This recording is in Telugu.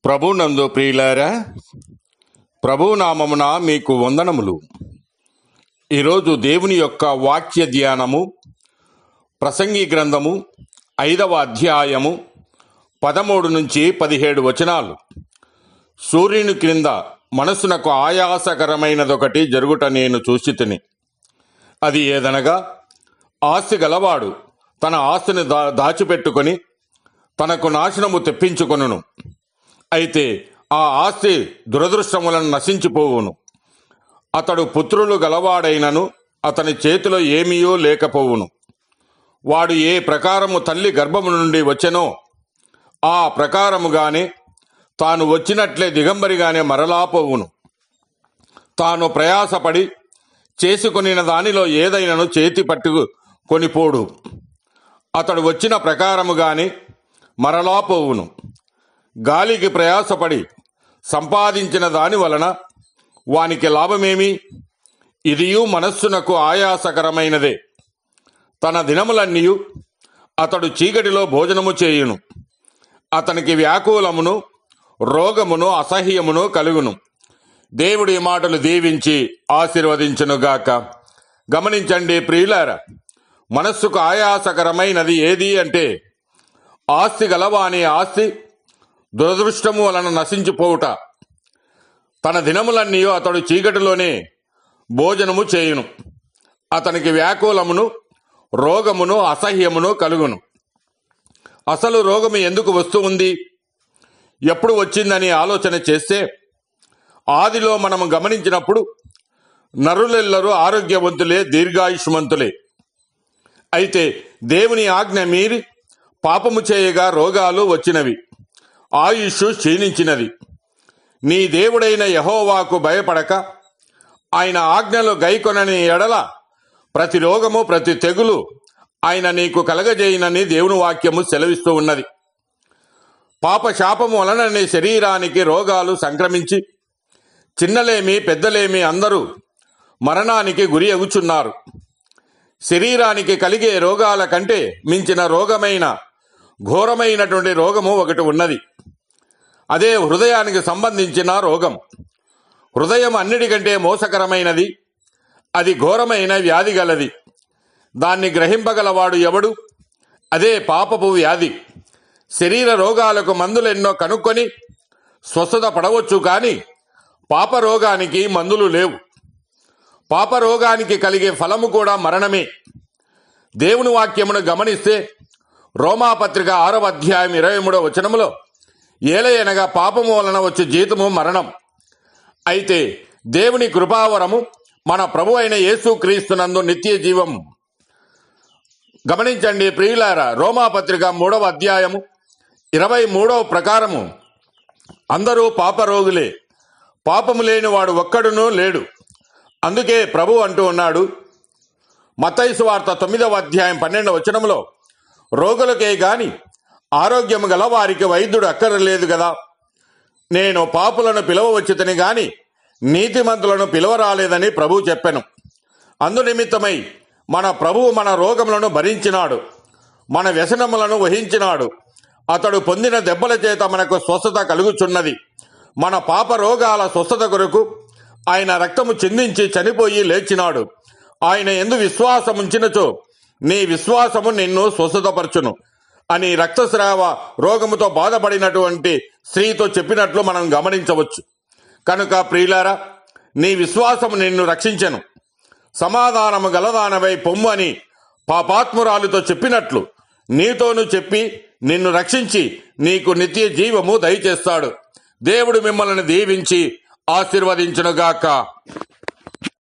ప్రభునందు ప్రియులారా, ప్రభునామమున మీకు వందనములు. ఈరోజు దేవుని యొక్క వాక్య ధ్యానము ప్రసంగి గ్రంథము 5వ అధ్యాయము 13 నుంచి 17 వచనాలు. సూర్యుని క్రింద మనసునకు ఆయాసకరమైనదొకటి జరుగుట నేను చూసితిని. అది ఏదనగా, ఆస్తి గలవాడు తన ఆస్తిని దాచిపెట్టుకొని తనకు నాశనము తెప్పించుకొనును. అయితే ఆ ఆస్తి దురదృష్టములను నశించిపోవును. అతడు పుత్రులు గలవాడైనను అతని చేతిలో ఏమీయో లేకపోవును. వాడు ఏ ప్రకారము తల్లి గర్భము నుండి వచ్చెనో ఆ ప్రకారముగానే తాను వచ్చినట్లే దిగంబరిగానే మరలాపోవును. తాను ప్రయాసపడి చేసుకొనిన దానిలో ఏదైనాను చేతి పట్టుకొనిపోడు. అతడు వచ్చిన ప్రకారముగానే మరలాపోవును. గాలికి ప్రయాసపడి సంపాదించిన దాని వలన వానికి లాభమేమి? ఇదియు మనస్సునకు ఆయాసకరమైనదే. తన దినములన్నీయు అతడు చీకటిలో భోజనము చేయును. అతనికి వ్యాకులమును రోగమును అసహ్యమును కలుగును. దేవుడి మాటలు దీవించి ఆశీర్వదించునుగాక. గమనించండి ప్రియులారా, మనస్సుకు ఆయాసకరమైనది ఏది అంటే, ఆస్తి గలవాని ఆస్తి దురదృష్టము వలన నశించిపోవుట. తన దినములన్నీ అతడు చీకటిలోనే భోజనము చేయును. అతనికి వ్యాకులమును రోగమును అసహ్యమును కలుగును. అసలు రోగము ఎందుకు వస్తూ ఉంది, ఎప్పుడు వచ్చిందని ఆలోచన చేస్తే, ఆదిలో మనము గమనించినప్పుడు నరులెల్లరూ ఆరోగ్యవంతులే, దీర్ఘాయుష్మంతులే. అయితే దేవుని ఆజ్ఞ మీరి పాపము చేయగా రోగాలు వచ్చినవి, ఆయుష్ క్షీణించినది. నీ దేవుడైన యెహోవాకు భయపడక ఆయన ఆజ్ఞలు గైకొనని ఎడల ప్రతి రోగము ప్రతి తెగులు ఆయన నీకు కలగజేయనని దేవుని వాక్యము సెలవిస్తూ ఉన్నది. పాప శాపము వలన నీ శరీరానికి రోగాలు సంక్రమించి చిన్నలేమి పెద్దలేమి అందరూ మరణానికి గురి అగుచున్నారు. శరీరానికి కలిగే రోగాల కంటే మించిన ఘోరమైనటువంటి రోగము ఒకటి ఉన్నది. అదే హృదయానికి సంబంధించిన రోగం. హృదయం అన్నిటికంటే మోసకరమైనది, అది ఘోరమైన వ్యాధి గలది. దాన్ని గ్రహింపగలవాడు ఎవడు? అదే పాపపు వ్యాధి. శరీర రోగాలకు మందులెన్నో కనుక్కొని స్వస్థత పడవచ్చు, కానీ పాప రోగానికి మందులు లేవు. పాప రోగానికి కలిగే ఫలము కూడా మరణమే. దేవుని వాక్యమును గమనిస్తే రోమాపత్రిక 6వ అధ్యాయం 23వ వచనములో, ఏలయనగా పాపము వలన వచ్చే జీతము మరణం. అయితే దేవుని కృపావరము మన ప్రభు అయిన యేసుక్రీస్తునందు నిత్య జీవం. గమనించండి ప్రియులారా, రోమాపత్రిక 3వ అధ్యాయము 23వ ప్రకారము అందరూ పాపరోగులే, పాపము లేని వాడు ఒక్కడునూ లేడు. అందుకే ప్రభు అంటూ ఉన్నాడు మత్తయి సువార్త 9వ అధ్యాయం 12వ వచనములో, రోగులకే గాని ఆరోగ్యము గల వారికి వైద్యుడు అక్కరలేదు కదా. నేను పాపులను పిలవవచ్చుతని గాని నీతిమంతులను పిలవరాలేదని ప్రభు చెప్పెను. అందునిమిత్తమై మన ప్రభువు మన రోగములను భరించినాడు, మన వ్యసనములను వహించినాడు. అతడు పొందిన దెబ్బల చేత మనకు స్వస్థత కలుగుచున్నది. మన పాప రోగాల స్వస్థత కొరకు ఆయన రక్తము చిందించి చనిపోయి లేచినాడు. ఆయన యందు విశ్వాసముంచినచో నీ విశ్వాసము నిన్ను స్వస్థతపరచును అని రక్తస్రావ రోగముతో బాధపడినటువంటి స్త్రీతో చెప్పినట్లు మనం గమనించవచ్చు. కనుక ప్రియులారా, నీ విశ్వాసము నిన్ను రక్షించెను. సమాధానము గలదానవై పొమ్ము అని పాపాత్మురాలుతో చెప్పినట్లు నీతోనూ చెప్పి నిన్ను రక్షించి నీకు నిత్య జీవము దయచేస్తాడు. దేవుడు మిమ్మల్ని దీవించి ఆశీర్వదించునుగాక.